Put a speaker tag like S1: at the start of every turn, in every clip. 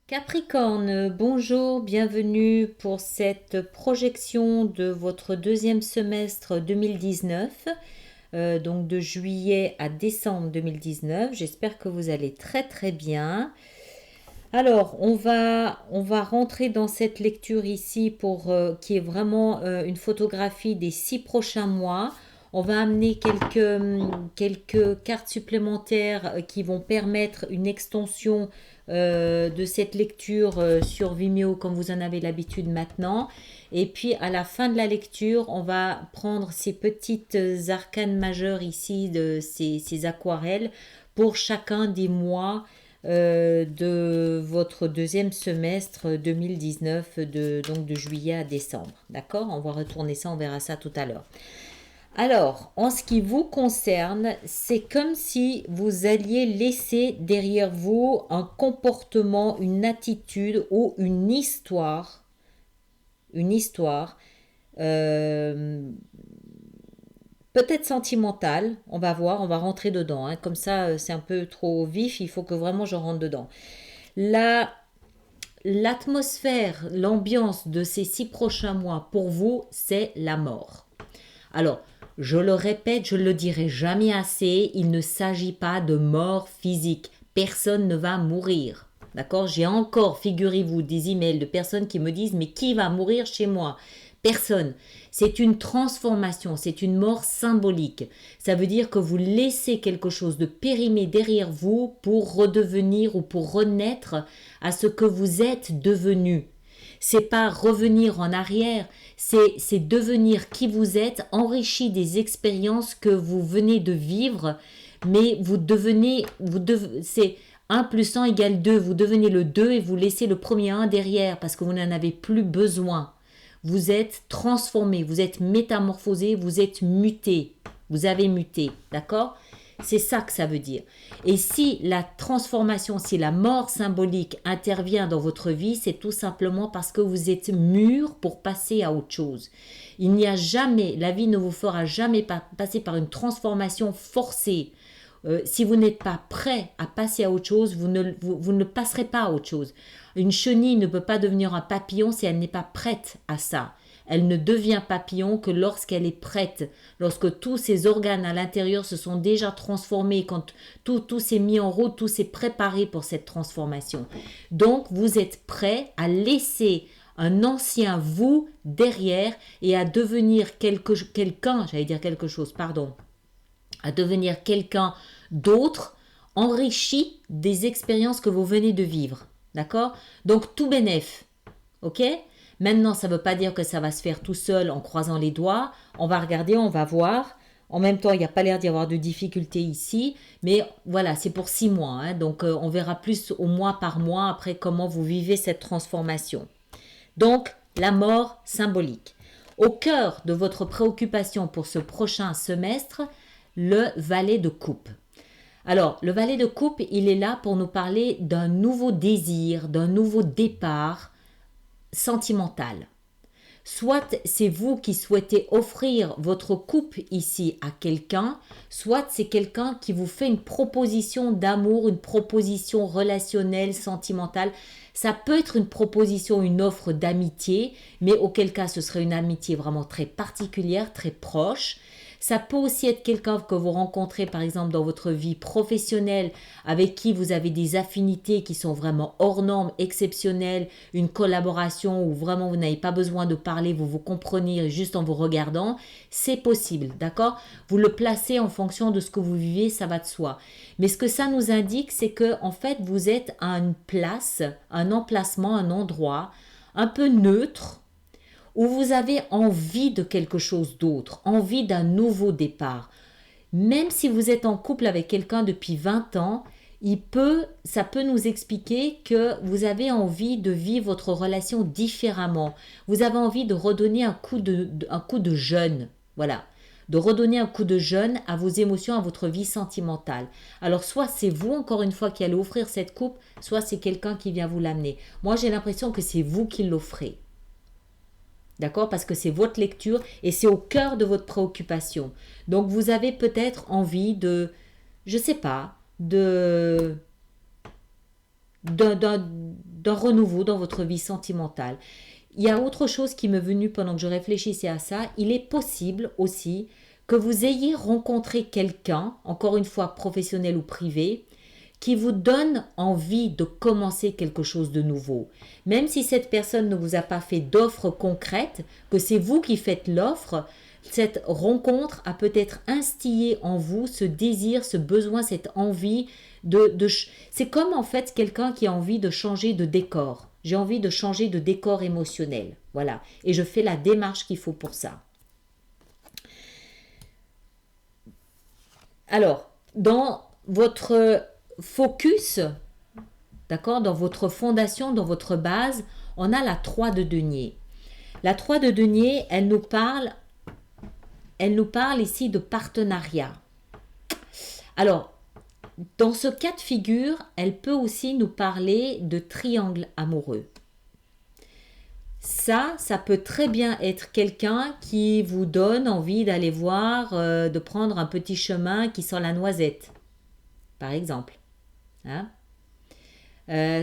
S1: Capricorne, bonjour, bienvenue pour cette projection de votre deuxième semestre 2019, donc de juillet à décembre 2019. J'espère que vous allez très très bien. Alors, on va rentrer dans cette lecture ici qui est vraiment une photographie des 6 prochains mois. On va amener quelques cartes supplémentaires qui vont permettre une extension de cette lecture sur Vimeo comme vous en avez l'habitude maintenant. Et puis à la fin de la lecture, on va prendre ces petites arcanes majeures ici, ces aquarelles, pour chacun des mois de votre deuxième semestre 2019, donc de juillet à décembre. D'accord? On va retourner ça, on verra ça tout à l'heure. Alors, en ce qui vous concerne, c'est comme si vous alliez laisser derrière vous un comportement, une attitude ou une histoire, euh, peut-être sentimentale, on va voir, on va rentrer dedans, hein. Comme ça, c'est un peu trop vif, il faut que vraiment je rentre dedans. La, L'atmosphère, l'ambiance de ces 6 prochains mois, pour vous, c'est la mort. Alors, je le répète, je ne le dirai jamais assez, il ne s'agit pas de mort physique. Personne ne va mourir. D'accord? J'ai encore, figurez-vous, des emails de personnes qui me disent mais qui va mourir chez moi? Personne. C'est une transformation, c'est une mort symbolique. Ça veut dire que vous laissez quelque chose de périmé derrière vous pour redevenir ou pour renaître à ce que vous êtes devenu. C'est pas revenir en arrière, c'est devenir qui vous êtes, enrichi des expériences que vous venez de vivre, mais c'est 1 plus 1 égale 2, vous devenez le 2 et vous laissez le premier 1 derrière parce que vous n'en avez plus besoin. Vous êtes transformé, vous êtes métamorphosé, vous êtes muté, vous avez muté, d'accord? C'est ça que ça veut dire. Et si la transformation, si la mort symbolique intervient dans votre vie, c'est tout simplement parce que vous êtes mûr pour passer à autre chose. Il n'y a jamais, la vie ne vous fera jamais passer par une transformation forcée. Si vous n'êtes pas prêt à passer à autre chose, vous ne passerez pas à autre chose. Une chenille ne peut pas devenir un papillon si elle n'est pas prête à ça. Elle ne devient papillon que lorsqu'elle est prête, lorsque tous ses organes à l'intérieur se sont déjà transformés, quand tout s'est mis en route, tout s'est préparé pour cette transformation. Donc, vous êtes prêt à laisser un ancien vous derrière et à devenir quelqu'un, j'allais dire quelque chose, pardon, à devenir quelqu'un d'autre, enrichi des expériences que vous venez de vivre. D'accord? Donc, tout bénef. Ok? Maintenant, ça ne veut pas dire que ça va se faire tout seul en croisant les doigts. On va regarder, on va voir. En même temps, il n'y a pas l'air d'y avoir de difficultés ici. Mais voilà, c'est pour 6 mois, hein. Donc, on verra plus au mois par mois après comment vous vivez cette transformation. Donc, la mort symbolique. Au cœur de votre préoccupation pour ce prochain semestre, le valet de coupe. Alors, le valet de coupe, il est là pour nous parler d'un nouveau désir, d'un nouveau départ sentimental. Soit c'est vous qui souhaitez offrir votre coupe ici à quelqu'un, soit c'est quelqu'un qui vous fait une proposition d'amour, une proposition relationnelle, sentimentale. Ça peut être une proposition, une offre d'amitié, mais auquel cas ce serait une amitié vraiment très particulière, très proche. Ça peut aussi être quelqu'un que vous rencontrez par exemple dans votre vie professionnelle, avec qui vous avez des affinités qui sont vraiment hors normes, exceptionnelles, une collaboration où vraiment vous n'avez pas besoin de parler, vous vous comprenez juste en vous regardant. C'est possible, d'accord? Vous le placez en fonction de ce que vous vivez, ça va de soi. Mais ce que ça nous indique, c'est que en fait vous êtes à une place, un emplacement, un endroit un peu neutre, où vous avez envie de quelque chose d'autre, envie d'un nouveau départ. Même si vous êtes en couple avec quelqu'un depuis 20 ans, ça peut nous expliquer que vous avez envie de vivre votre relation différemment. Vous avez envie de redonner un coup de jeune. Voilà. De redonner un coup de jeune à vos émotions, à votre vie sentimentale. Alors, soit c'est vous, encore une fois, qui allez offrir cette coupe, soit c'est quelqu'un qui vient vous l'amener. Moi, j'ai l'impression que c'est vous qui l'offrez. D'accord? Parce que c'est votre lecture et c'est au cœur de votre préoccupation. Donc, vous avez peut-être envie je sais pas, d'un renouveau dans votre vie sentimentale. Il y a autre chose qui m'est venue pendant que je réfléchissais à ça. Il est possible aussi que vous ayez rencontré quelqu'un, encore une fois professionnel ou privé, qui vous donne envie de commencer quelque chose de nouveau. Même si cette personne ne vous a pas fait d'offre concrète, que c'est vous qui faites l'offre, cette rencontre a peut-être instillé en vous ce désir, ce besoin, cette envie c'est comme en fait quelqu'un qui a envie de changer de décor. J'ai envie de changer de décor émotionnel. Voilà. Et je fais la démarche qu'il faut pour ça. Alors, dans votre focus, d'accord, dans votre fondation, dans votre base, on a la 3 de denier. La 3 de denier, elle nous parle ici de partenariat. Alors, dans ce cas de figure, elle peut aussi nous parler de triangle amoureux. Ça peut très bien être quelqu'un qui vous donne envie d'aller voir, de prendre un petit chemin qui sent la noisette, par exemple. Hein?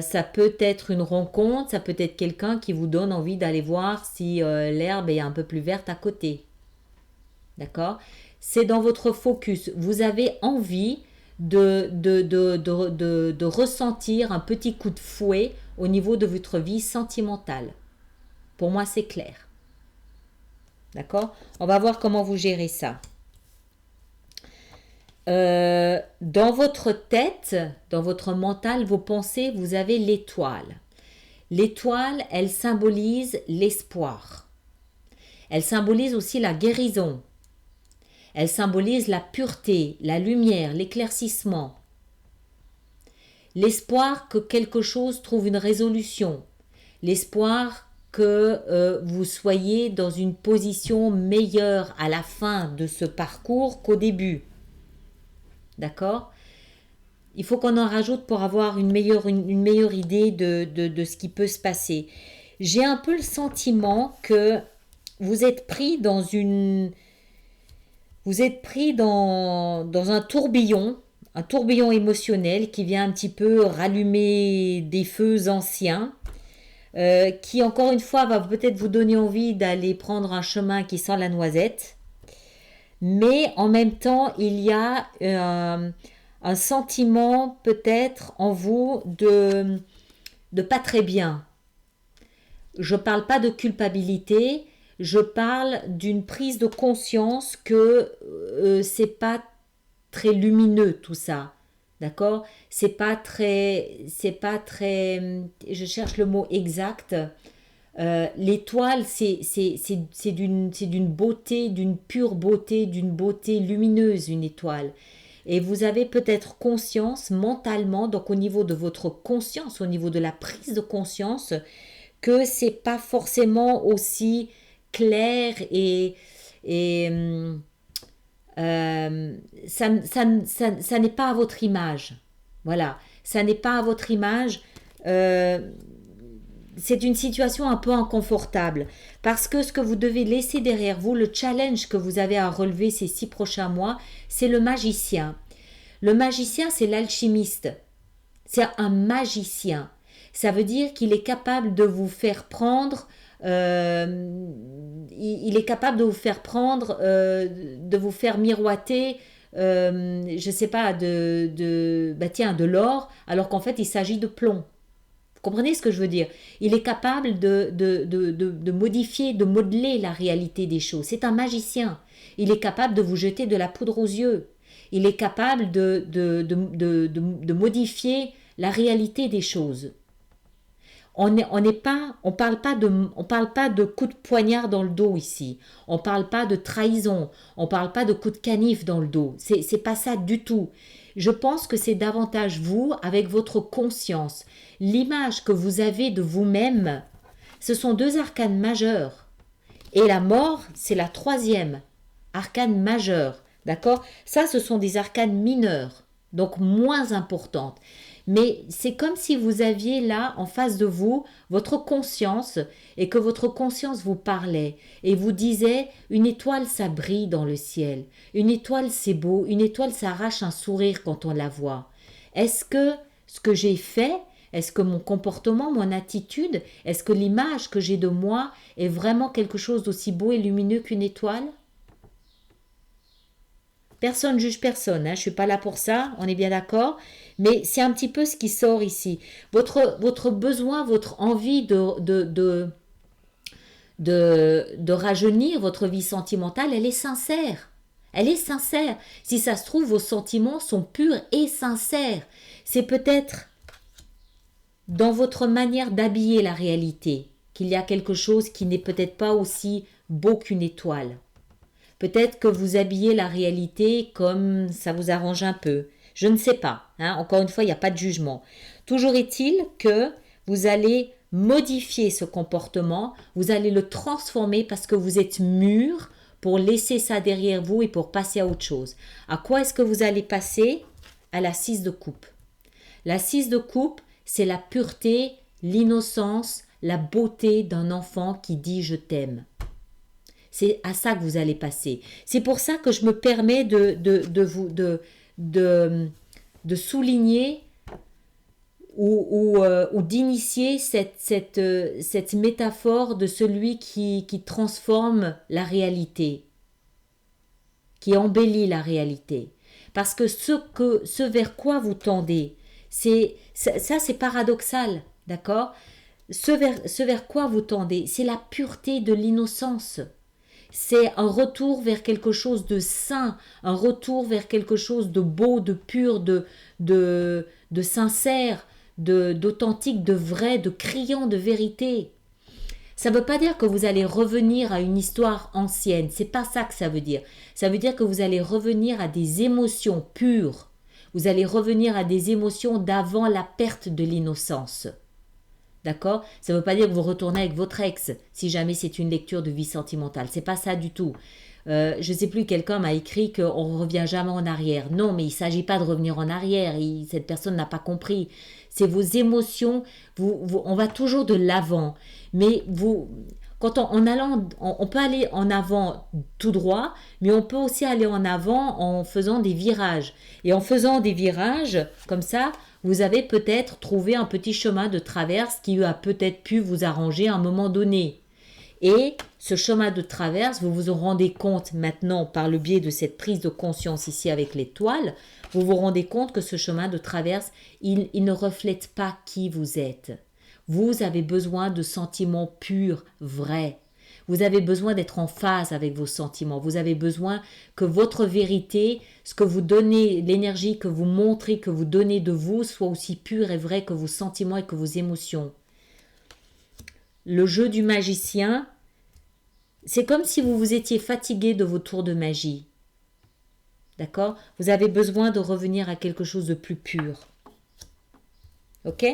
S1: Ça peut être une rencontre, ça peut être quelqu'un qui vous donne envie d'aller voir si l'herbe est un peu plus verte à côté. D'accord? C'est dans votre focus. Vous avez envie de ressentir un petit coup de fouet au niveau de votre vie sentimentale. Pour moi, c'est clair. D'accord? On va voir comment vous gérez ça. Dans votre tête, dans votre mental, vos pensées, vous avez l'étoile. L'étoile, elle symbolise l'espoir. Elle symbolise aussi la guérison. Elle symbolise la pureté, la lumière, l'éclaircissement. L'espoir que quelque chose trouve une résolution. L'espoir que vous soyez dans une position meilleure à la fin de ce parcours qu'au début. D'accord? Il faut qu'on en rajoute pour avoir une meilleure idée de ce qui peut se passer. J'ai un peu le sentiment que vous êtes pris dans un tourbillon émotionnel qui vient un petit peu rallumer des feux anciens, qui encore une fois va peut-être vous donner envie d'aller prendre un chemin qui sent la noisette. Mais en même temps, il y a un sentiment peut-être en vous de pas très bien. Je ne parle pas de culpabilité, je parle d'une prise de conscience que c'est pas très lumineux tout ça. D'accord? C'est pas très, je cherche le mot exact. L'étoile, c'est d'une beauté, d'une pure beauté, d'une beauté lumineuse, une étoile. Et vous avez peut-être conscience mentalement, donc au niveau de votre conscience, au niveau de la prise de conscience, que c'est pas forcément aussi clair et ça n'est pas à votre image. Voilà, ça n'est pas à votre image. C'est une situation un peu inconfortable parce que ce que vous devez laisser derrière vous, le challenge que vous avez à relever ces 6 prochains mois, c'est le magicien. Le magicien, c'est l'alchimiste. C'est un magicien. Ça veut dire qu'il est capable de vous faire prendre, il est capable de vous faire prendre, de vous faire miroiter, je sais pas, de l'or, alors qu'en fait il s'agit de plomb. Vous comprenez ce que je veux dire? Il est capable de modifier, de modeler la réalité des choses. C'est un magicien. Il est capable de vous jeter de la poudre aux yeux. Il est capable de modifier la réalité des choses. On parle pas de coups de poignard dans le dos ici. On parle pas de trahison. On parle pas de coups de canif dans le dos. C'est pas ça du tout. Je pense que c'est davantage vous, avec votre conscience. L'image que vous avez de vous-même, ce sont 2 arcanes majeures. Et la mort, c'est la 3e arcane majeure. D'accord? Ça, ce sont des arcanes mineures, donc moins importantes. Mais c'est comme si vous aviez là, en face de vous, votre conscience et que votre conscience vous parlait et vous disait une étoile, ça brille dans le ciel. Une étoile, c'est beau. Une étoile, ça arrache un sourire quand on la voit. Est-ce que ce que j'ai fait, Est-ce que mon comportement, mon attitude, est-ce que l'image que j'ai de moi est vraiment quelque chose d'aussi beau et lumineux qu'une étoile? Personne juge personne, hein, je ne suis pas là pour ça, on est bien d'accord. Mais c'est un petit peu ce qui sort ici. Votre besoin, votre envie de rajeunir votre vie sentimentale, elle est sincère. Elle est sincère. Si ça se trouve, vos sentiments sont purs et sincères. C'est peut-être dans votre manière d'habiller la réalité qu'il y a quelque chose qui n'est peut-être pas aussi beau qu'une étoile. Peut-être que vous habillez la réalité comme ça vous arrange un peu. Je ne sais pas. Hein. Encore une fois, il n'y a pas de jugement. Toujours est-il que vous allez modifier ce comportement, vous allez le transformer parce que vous êtes mûr pour laisser ça derrière vous et pour passer à autre chose. À quoi est-ce que vous allez passer? À la 6 de coupe. La 6 de coupe, c'est la pureté, l'innocence, la beauté d'un enfant qui dit je t'aime. C'est à ça que vous allez passer. C'est pour ça que je me permets de souligner ou d'initier cette métaphore de celui qui transforme la réalité, qui embellit la réalité. Parce que ce vers quoi vous tendez, ça c'est paradoxal, d'accord? Ce vers quoi vous tendez, c'est la pureté de l'innocence. C'est un retour vers quelque chose de sain, un retour vers quelque chose de beau, de pur, de sincère, d'authentique, de vrai, de criant, de vérité. Ça ne veut pas dire que vous allez revenir à une histoire ancienne. C'est pas ça que ça veut dire. Ça veut dire que vous allez revenir à des émotions pures. Vous allez revenir à des émotions d'avant la perte de l'innocence. D'accord? Ça ne veut pas dire que vous retournez avec votre ex, si jamais c'est une lecture de vie sentimentale. C'est pas ça du tout. Je ne sais plus, quelqu'un m'a écrit qu'on ne revient jamais en arrière. Non, mais il ne s'agit pas de revenir en arrière. Cette personne n'a pas compris. C'est vos émotions. On va toujours de l'avant. Mais quand on peut aller en avant tout droit, mais on peut aussi aller en avant en faisant des virages. Et en faisant des virages, comme ça, vous avez peut-être trouvé un petit chemin de traverse qui a peut-être pu vous arranger à un moment donné. Et ce chemin de traverse, vous vous en rendez compte maintenant par le biais de cette prise de conscience ici avec l'étoile, vous vous rendez compte que ce chemin de traverse, il ne reflète pas qui vous êtes. Vous avez besoin de sentiments purs, vrais. Vous avez besoin d'être en phase avec vos sentiments. Vous avez besoin que votre vérité, ce que vous donnez, l'énergie que vous montrez, que vous donnez de vous, soit aussi pure et vraie que vos sentiments et que vos émotions. Le jeu du magicien, c'est comme si vous vous étiez fatigué de vos tours de magie. D'accord? Vous avez besoin de revenir à quelque chose de plus pur. Ok?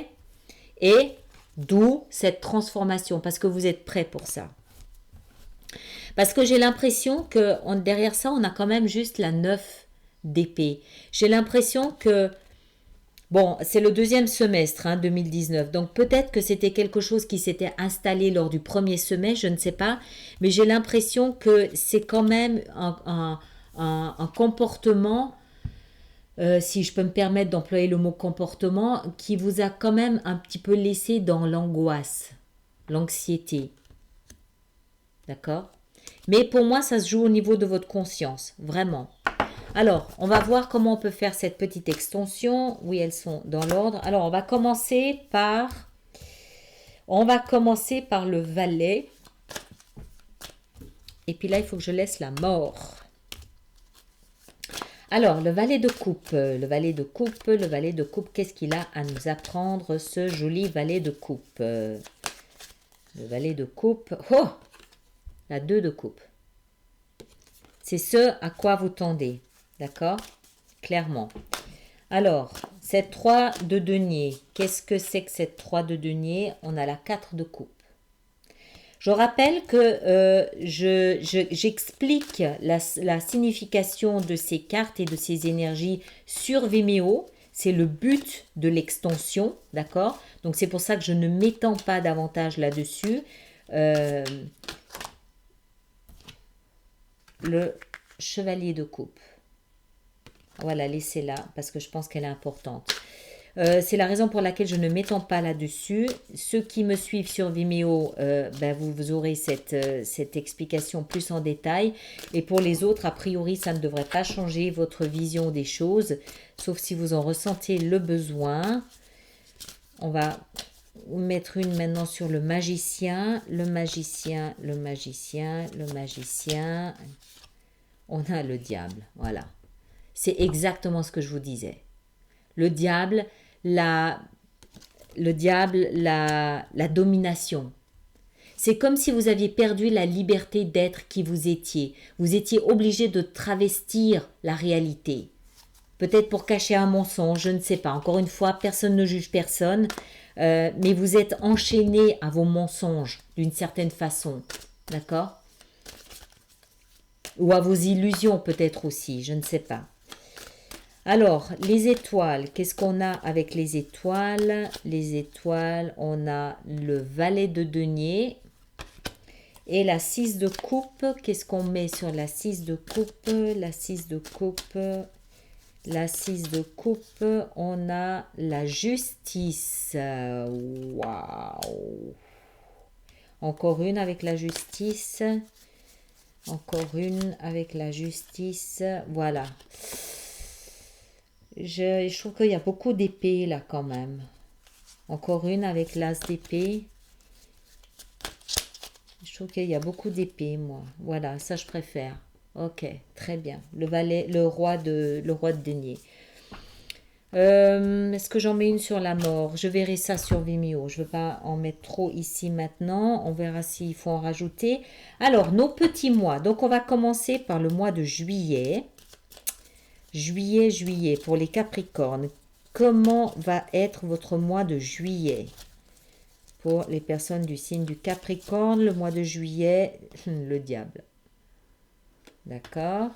S1: Et d'où cette transformation, parce que vous êtes prêt pour ça. Parce que j'ai l'impression que derrière ça, on a quand même juste la 9 d'épée. J'ai l'impression que, bon, c'est le deuxième semestre, 2019, donc peut-être que c'était quelque chose qui s'était installé lors du premier semestre, je ne sais pas, mais j'ai l'impression que c'est quand même un comportement, si je peux me permettre d'employer le mot comportement, qui vous a quand même un petit peu laissé dans l'angoisse, l'anxiété. D'accord? Mais pour moi, ça se joue au niveau de votre conscience, vraiment. Alors, on va voir comment on peut faire cette petite extension. Oui, elles sont dans l'ordre. Alors, on va commencer par le valet. Et puis là, il faut que je laisse la mort. Alors, le valet de coupe. Le valet de coupe, le valet de coupe, qu'est-ce qu'il a à nous apprendre, ce joli valet de coupe? Le valet de coupe. Oh! La 2 de coupe. C'est ce à quoi vous tendez. D'accord? Clairement. Alors, cette 3 de denier. Qu'est-ce que c'est que cette 3 de denier? On a la 4 de coupe. Je rappelle que j'explique la signification de ces cartes et de ces énergies sur Vimeo. C'est le but de l'extension. D'accord? Donc, c'est pour ça que je ne m'étends pas davantage là-dessus. Le chevalier de coupe. Voilà, laissez-la parce que je pense qu'elle est importante. C'est la raison pour laquelle je ne m'étends pas là-dessus. Ceux qui me suivent sur Vimeo, vous aurez cette explication plus en détail. Et pour les autres, a priori, ça ne devrait pas changer votre vision des choses, sauf si vous en ressentez le besoin. On va mettre une maintenant sur le magicien. Le magicien, le magicien, le magicien. On a le diable, voilà. C'est exactement ce que je vous disais. Le diable, la domination. C'est comme si vous aviez perdu la liberté d'être qui vous étiez. Vous étiez obligé de travestir la réalité. Peut-être pour cacher un mensonge, je ne sais pas. Encore une fois, personne ne juge personne, mais vous êtes enchaîné à vos mensonges d'une certaine façon. D'accord? Ou à vos illusions peut-être aussi, je ne sais pas. Alors, les étoiles, qu'est-ce qu'on a avec les étoiles? Les étoiles, on a le valet de denier et la 6 de coupe. Qu'est-ce qu'on met sur la 6 de coupe? La 6 de coupe, la 6 de coupe, on a la justice. Waouh! Encore une avec la justice. Encore une avec la justice. Voilà. Je trouve qu'il y a beaucoup d'épées là quand même. Encore une avec l'as d'épée. Je trouve qu'il y a beaucoup d'épées, moi. Voilà, ça je préfère. Ok, très bien. Le valet, le roi de denier. Est-ce que j'en mets une sur la mort? Je verrai ça sur Vimeo. Je ne veux pas en mettre trop ici maintenant. On verra s'il faut en rajouter. Alors, nos petits mois. Donc, on va commencer par le mois de juillet. Juillet, pour les Capricornes. Comment va être votre mois de juillet? Pour les personnes du signe du Capricorne, le mois de juillet, le diable. D'accord.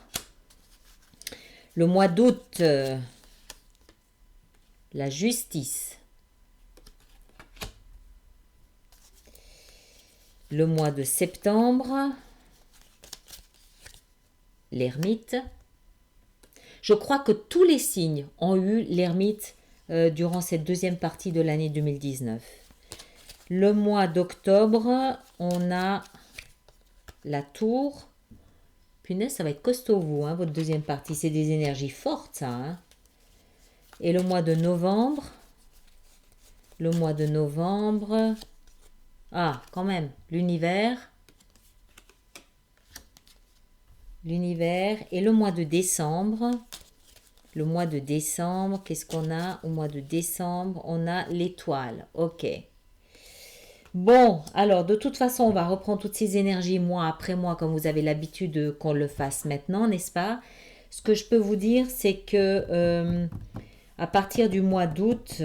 S1: Le mois d'août, la justice. Le mois de septembre, l'ermite. Je crois que tous les signes ont eu l'ermite durant cette deuxième partie de l'année 2019. Le mois d'octobre, on a la tour. Punaise, ça va être costaud, vous, votre deuxième partie. C'est des énergies fortes, ça. Hein. Et le mois de novembre. Le mois de novembre. Ah, quand même, l'univers. L'univers. Et le mois de décembre. Le mois de décembre, qu'est-ce qu'on a au mois de décembre? On a l'étoile. Ok. Bon, alors de toute façon, on va reprendre toutes ces énergies mois après mois, comme vous avez l'habitude qu'on le fasse maintenant, n'est-ce pas? Ce que je peux vous dire, c'est que à partir du mois d'août,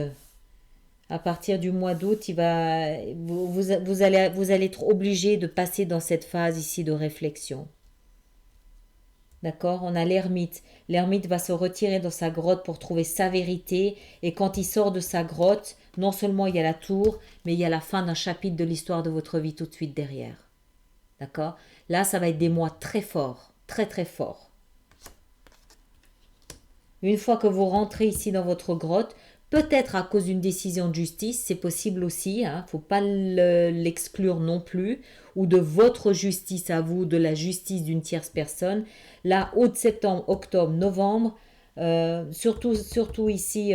S1: vous allez être obligé de passer dans cette phase ici de réflexion. D'accord? On a l'ermite. L'ermite va se retirer dans sa grotte pour trouver sa vérité. Et quand il sort de sa grotte, non seulement il y a la tour, mais il y a la fin d'un chapitre de l'histoire de votre vie tout de suite derrière. D'accord? Là, ça va être des mois très forts. Très, très forts. Une fois que vous rentrez ici dans votre grotte, peut-être à cause d'une décision de justice, c'est possible aussi, hein, faut pas l'exclure non plus, ou de votre justice à vous, de la justice d'une tierce personne. Là, août, septembre, octobre, novembre, surtout ici,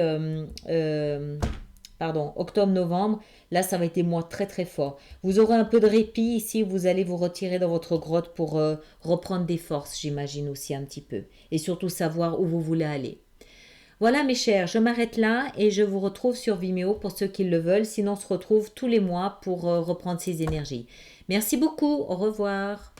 S1: octobre, novembre, là, ça va être des mois très très forts. Vous aurez un peu de répit ici, vous allez vous retirer dans votre grotte pour reprendre des forces, j'imagine aussi un petit peu, et surtout savoir où vous voulez aller. Voilà mes chers, je m'arrête là et je vous retrouve sur Vimeo pour ceux qui le veulent. Sinon, on se retrouve tous les mois pour reprendre ces énergies. Merci beaucoup, au revoir.